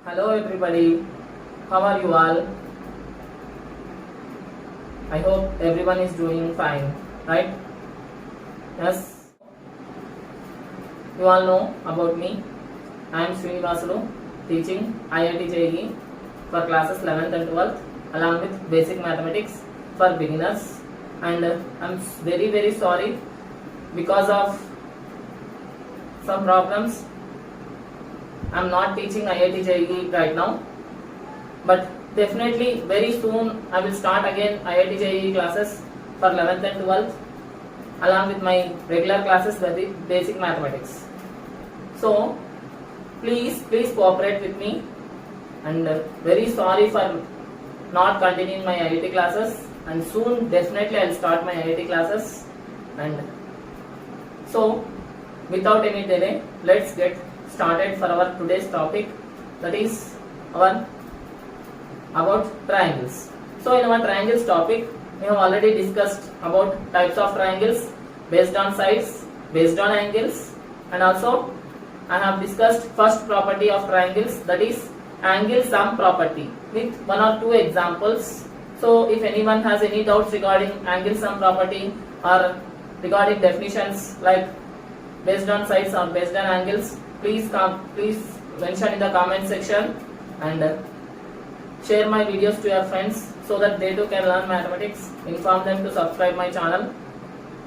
Hello everybody, how are you all? I hope everyone is doing fine, right? Yes, you all know about me. I am Srinivasulu, teaching IIT JEE for classes 11th and 12th along with basic mathematics for beginners. And I am very sorry because of some problems. I am not teaching IIT JEE right now, but definitely very soon I will start again IIT JEE classes for 11th and 12th along with my regular classes for the basic mathematics. So please cooperate with me, and very sorry for not continuing my IIT classes, and soon definitely I will start my IIT classes. And so without any delay, let's get started for our today's topic, that is our about triangles. So in our triangles topic, we have already discussed about types of triangles based on sides, based on angles, and also I have discussed first property of triangles, that is angle sum property, with one or two examples. So if anyone has any doubts regarding angle sum property or regarding definitions like based on sides or based on angles, please mention in the comment section, and share my videos to your friends so that they too can learn mathematics. Inform them to subscribe my channel.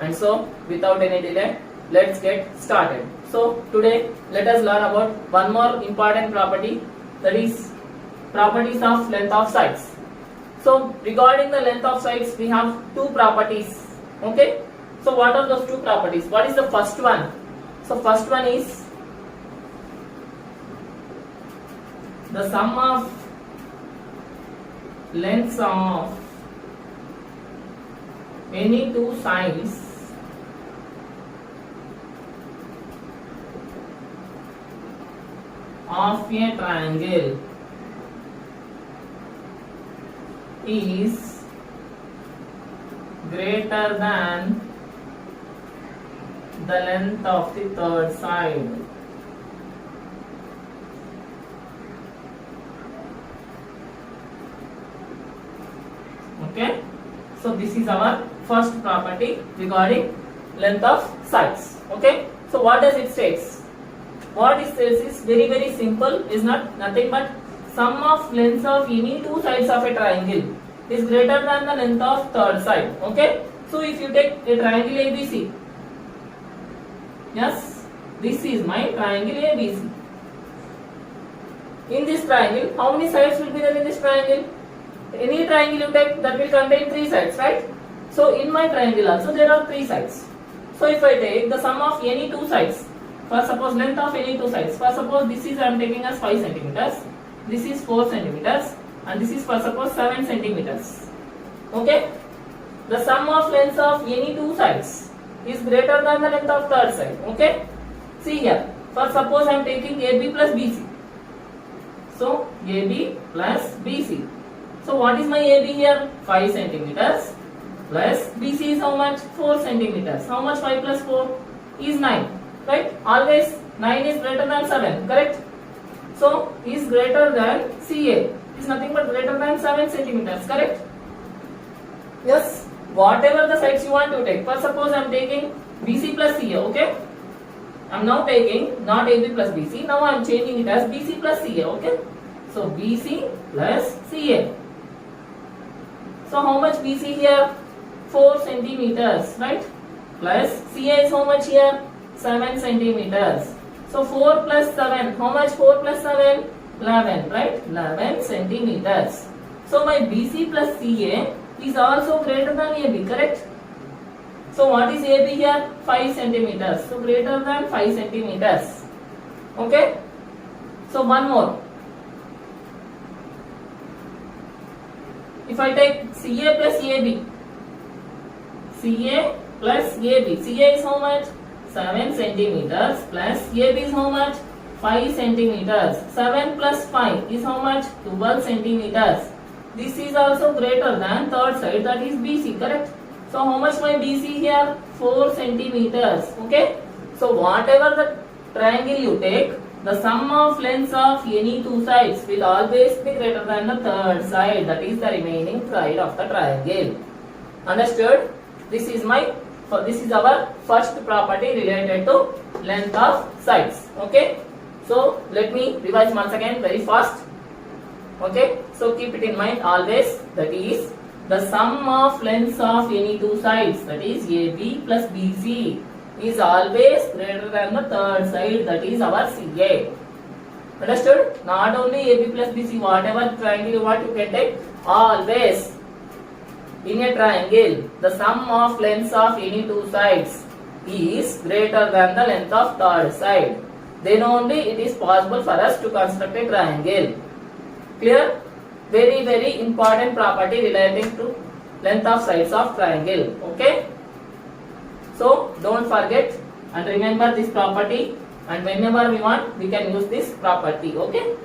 And so without any delay, let's get started. So today let us learn about one more important property, that is properties of length of sides. So regarding the length of sides, we have two properties. Okay, so what are those two properties? What is the first one? So first one is the sum of lengths of any two sides of a triangle is greater than the length of the third side. Okay, so this is our first property regarding length of sides. Okay, so what does it states? What it says is very simple, is nothing but sum of lengths of any two sides of a triangle is greater than the length of third side. Okay, so if you take a triangle ABC, yes, this is my triangle ABC. In this triangle, how many sides will be there in this triangle? Any triangle you take, that will contain three sides, right? So in my triangle also there are three sides. So if I take the sum of any two sides, for suppose length of any two sides, for suppose this is I am taking as 5 centimeters, this is 4 centimeters, and this is for suppose 7 centimeters. Okay, the sum of lengths of any two sides is greater than the length of third side. Okay, see here, for suppose I am taking AB plus BC. So AB plus BC. So what is my AB here? 5 centimeters plus BC is how much? 4 centimeters. How much 5 plus 4 is 9, right? Always 9 is greater than 7, correct? So is greater than CA is nothing but greater than 7 centimeters, correct? Yes, whatever the sides you want to take. For suppose I am taking BC plus CA, okay? I am now taking not AB plus BC, now I am changing it as BC plus CA, okay? So BC plus CA. So how much BC here? 4 centimeters, right? Plus CA is how much here? 7 centimeters. So 4 plus 7, how much 4 plus 7? 11, right? 11 centimeters. So my BC plus CA is also greater than AB, correct? So what is AB here? 5 centimeters. So greater than 5 centimeters. Okay? So one more. If I take CA plus AB, CA plus AB, CA is how much? 7 centimeters plus AB is how much? 5 centimeters. 7 plus 5 is how much? 12 centimeters. This is also greater than third side, that is BC, correct? So how much my BC here? 4 centimeters. Okay. So whatever the triangle you take, the sum of lengths of any two sides will always be greater than the third side, that is the remaining side of the triangle. Understood? This is our first property related to length of sides. Okay, so let me revise once again very fast. Okay, so keep it in mind always, that is the sum of lengths of any two sides, that is AB plus BC, is always greater than the third side, that is our CA. Understood? Not only AB plus BC, whatever triangle you want, you can take. Always in a triangle, the sum of lengths of any two sides is greater than the length of third side. Then only it is possible for us to construct a triangle. Clear? Very, very important property relating to length of sides of triangle. Okay? So don't forget and remember this property, and whenever we want we can use this property. Okay?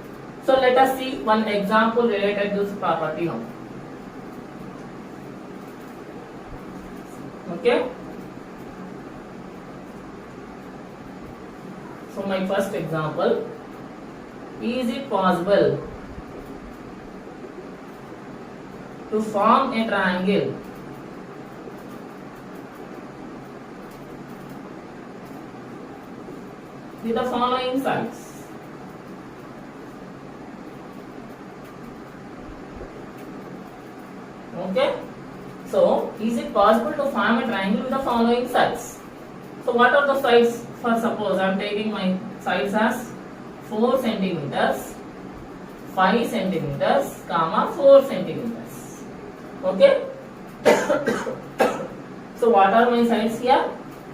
So let us see one example related to this property now. Okay? So my first example, is it possible to form a triangle with the following sides? Okay, so is it possible to form a triangle with the following sides? So what are the sides? For suppose I am taking my sides as 4 centimeters, 5 centimeters, comma 4 centimeters. Okay. So what are my sides here?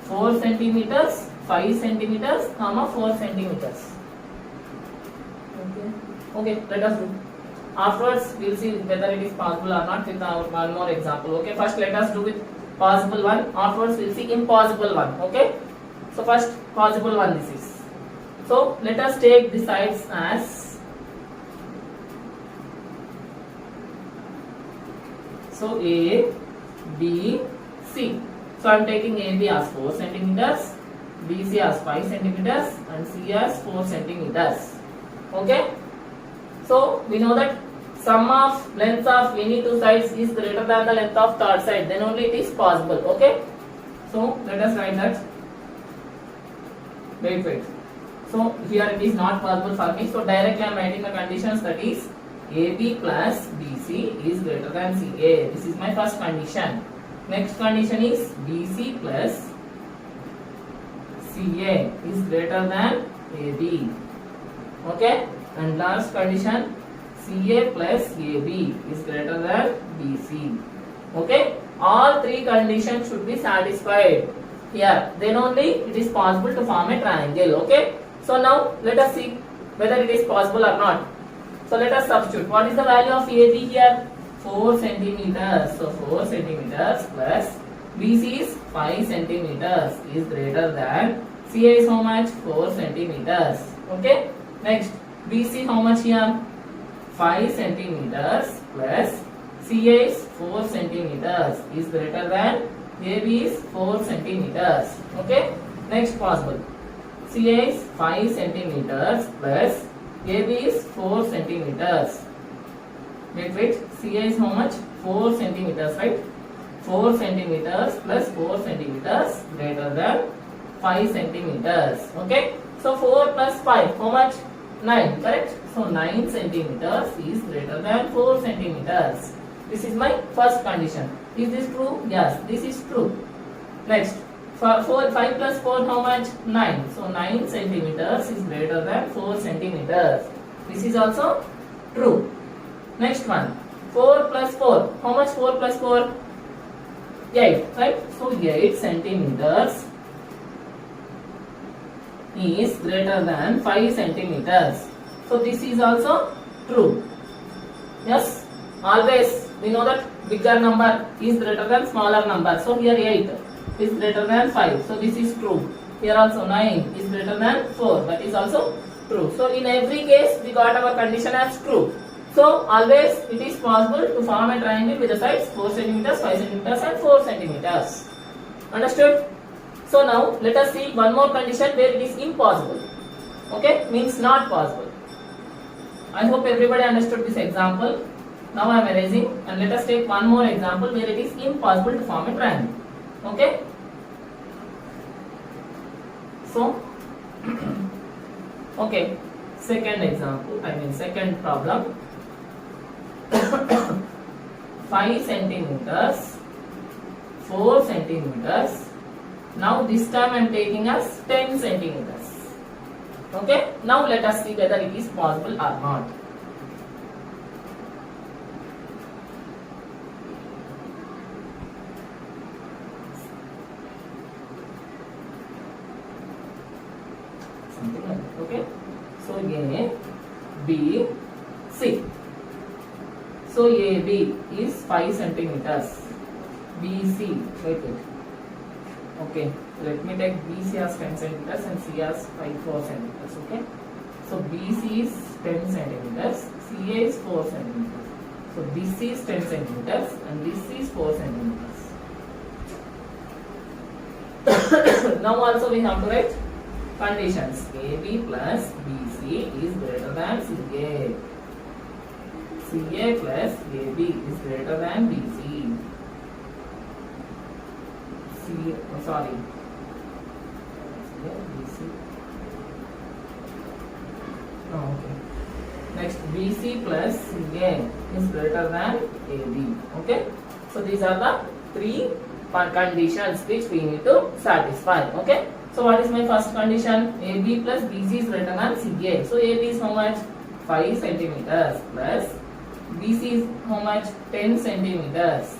4 centimeters, 5 centimeters, comma 4 centimeters. Okay, let us do. Afterwards, we will see whether it is possible or not with one more example. Okay, first let us do with possible one. Afterwards, we will see impossible one. Okay, so first possible one this is. So let us take the sides as, so A, B, C. So I am taking AB as 4 centimeters, BC as 5 centimeters, and C as 4 centimeters. Okay. So we know that sum of length of any two sides is greater than the length of third side. Then only it is possible. Okay. So let us write that. Wait. So here it is not possible for me. So directly I am writing the conditions, that is AB plus BC is greater than CA. This is my first condition. Next condition is BC plus CA is greater than AB. Okay. And last condition, CA plus AB is greater than BC. Okay. All three conditions should be satisfied here. Then only it is possible to form a triangle. Okay. So now let us see whether it is possible or not. So let us substitute. What is the value of AB here? 4 centimeters. So 4 centimeters plus BC is 5 centimeters is greater than CA is how much? 4 centimeters. Okay. Next, BC how much here? 5 centimeters plus CA is 4 centimeters is greater than AB is 4 centimeters. Okay. Next possible. CA is 5 centimeters plus AB is 4 centimeters. Wait. CA is how much? 4 centimeters, right? 4 centimeters plus 4 centimeters greater than 5 centimeters. Okay. So 4 plus 5, how much? 9, correct? So 9 centimeters is greater than 4 centimeters. This is my first condition. Is this true? Yes, this is true. Next, 5 plus 4, how much? 9. So 9 centimeters is greater than 4 centimeters. This is also true. Next one, 4 plus 4. How much 4 plus 4? 8, right? So 8 centimeters is greater than 5 centimeters. So this is also true. Yes, always we know that bigger number is greater than smaller number. So here 8 is greater than 5. So this is true. Here also 9 is greater than 4. That is also true. So in every case we got our condition as true. So always it is possible to form a triangle with the sides 4 centimeters, 5 centimeters and 4 centimeters. Understood? So now let us see one more condition where it is impossible. Okay, means not possible. I hope everybody understood this example. Now I am erasing, and let us take one more example where it is impossible to form a triangle. Okay. So, okay, second example, second problem. 5 centimeters, 4 centimeters. Now this time I am taking as 10 centimeters. Okay, now let us see whether it is possible or not. Something like that. Okay, so A, B, C. So AB is 5 centimeters. BC, wait. Okay, let me take BC as 10 centimeters and C as 4 centimeters. Okay, so BC is 10 centimeters, CA is 4 centimeters. So this is 10 centimeters and this is 4 centimeters. Now also we have to write conditions. AB plus BC is greater than CA. CA plus AB is greater than BC. BC. Okay. Next, BC plus CA is greater than AB. Okay. So these are the three conditions which we need to satisfy. Okay. So what is my first condition? AB plus BC is greater than CA. So AB is how much? 5 centimeters plus BC is how much? 10 centimeters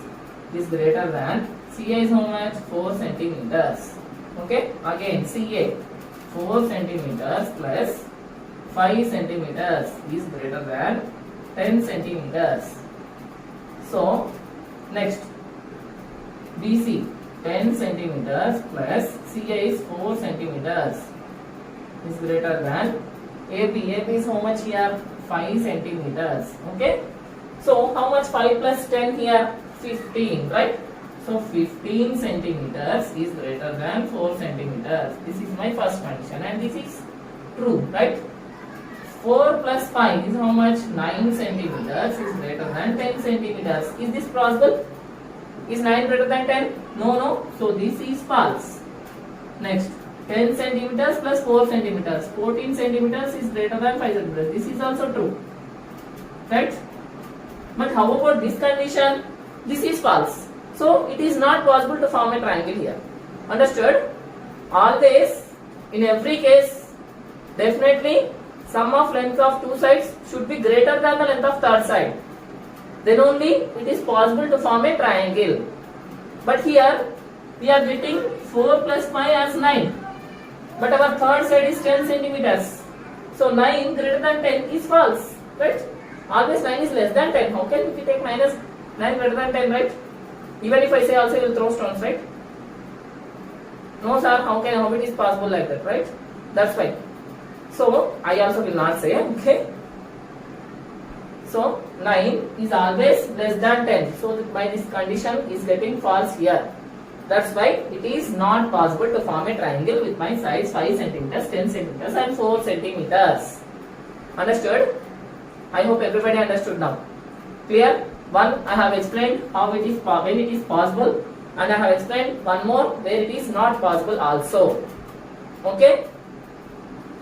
is greater than CA is how much? 4 centimeters. Okay, again CA 4 centimeters plus 5 centimeters is greater than 10 centimeters. So next, BC 10 centimeters plus CA is 4 centimeters is greater than AB. AB is how much here? 5 centimeters. Okay, so how much 5 plus 10 here? 15, right? So 15 centimeters is greater than 4 centimeters. This is my first condition and this is true, right? 4 plus 5 is how much? 9 centimeters is greater than 10 centimeters. Is this possible? Is 9 greater than 10? No. So this is false. Next, 10 centimeters plus 4 centimeters. 14 centimeters is greater than 5 centimeters. This is also true, right? But how about this condition? This is false. So it is not possible to form a triangle here. Understood? Always, in every case, definitely sum of length of two sides should be greater than the length of third side. Then only it is possible to form a triangle. But here we are getting 4 plus 5 as 9. But our third side is 10 centimeters. So 9 greater than 10 is false, right? Always 9 is less than 10. How can we take minus 9 greater than 10, right? Even if I say also, you will throw stones, right? No, sir. How it is possible like that, right? That's why. So I also will not say. Okay. So 9 is always less than 10. So by this condition is getting false here. That's why it is not possible to form a triangle with my sides 5 centimeters, 10 centimeters, and 4 centimeters. Understood? I hope everybody understood now. Clear? One, I have explained how it is when it is possible, and I have explained one more where it is not possible also. Okay?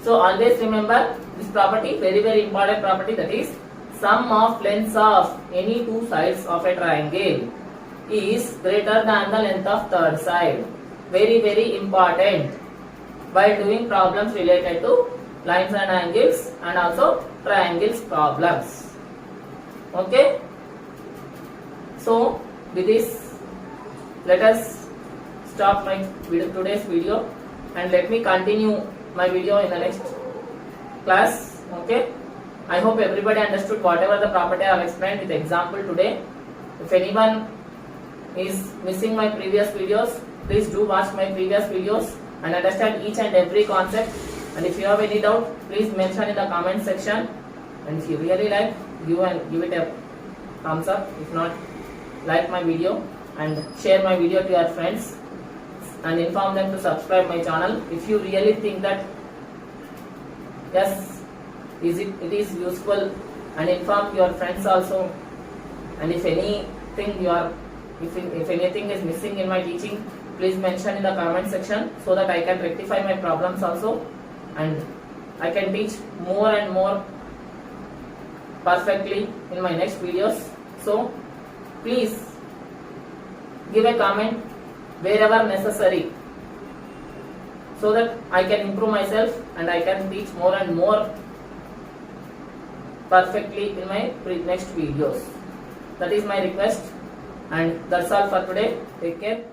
So always remember this property, very important property, that is sum of lengths of any two sides of a triangle is greater than the length of third side. Very important while doing problems related to lines and angles and also triangles problems. Okay? So with this, let us stop my today's video and let me continue my video in the next class. Okay? I hope everybody understood whatever the property I have explained with example today. If anyone is missing my previous videos, please do watch my previous videos and understand each and every concept. And if you have any doubt, please mention in the comment section. And if you really like, give it a thumbs up. If not, like my video and share my video to your friends and inform them to subscribe my channel if you really think that yes, it is useful, and inform your friends also. And if anything if anything is missing in my teaching, please mention in the comment section so that I can rectify my problems also, and I can teach more and more perfectly in my next videos. So please give a comment wherever necessary so that I can improve myself and I can teach more and more perfectly in my next videos. That is my request, and that's all for today. Take care.